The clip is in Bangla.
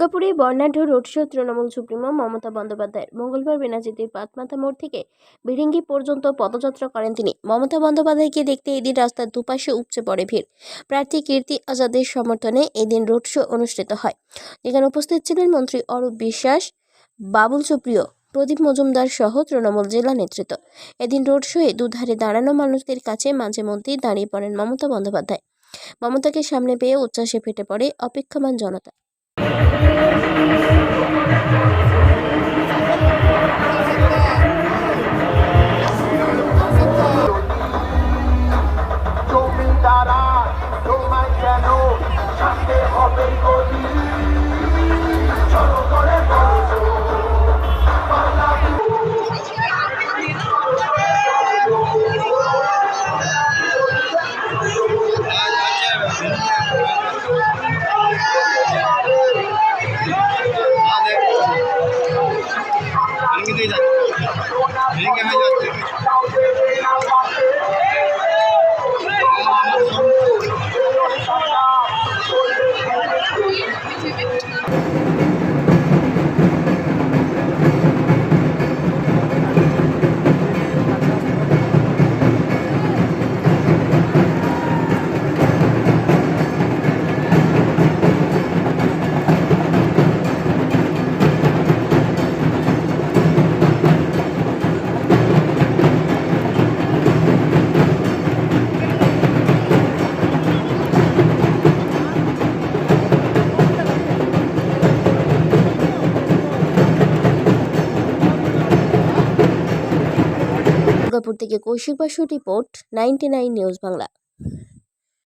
দুর্গাপুরে বর্ণাঢ্য road show Trinamool supremo Mamata বন্দ্যোপাধ্যায়ের। মঙ্গলবার বেনাচিতির পাতমাথা মোড় থেকে বিরিঙ্গি পর্যন্ত পদযাত্রা করেন তিনি। মমতা বন্দ্যোপাধ্যায়কে দেখতে এদিন রাস্তার দুপাশে উপচে পড়ে ভিড়। প্রার্থী কীর্তি আজাদের সমর্থনে এদিন রোড শো অনুষ্ঠিত হয়, যেখানে উপস্থিত ছিলেন মন্ত্রী অরূপ বিশ্বাস, বাবুল সুপ্রিয়, প্রদীপ মজুমদার সহ তৃণমূল জেলা নেতৃত্ব। এদিন রোড শোয়ে দুধারে দাঁড়ানো মানুষদের কাছে মাঝে মধ্যেই দাঁড়িয়ে পড়েন মমতা বন্দ্যোপাধ্যায়। মমতাকে সামনে পেয়ে উচ্ছ্বাসে ফেটে পড়ে অপেক্ষমান জনতা। দুর্গাপুর থেকে কৌশিক বাসুর রিপোর্ট, 99 নিউজ বাংলা।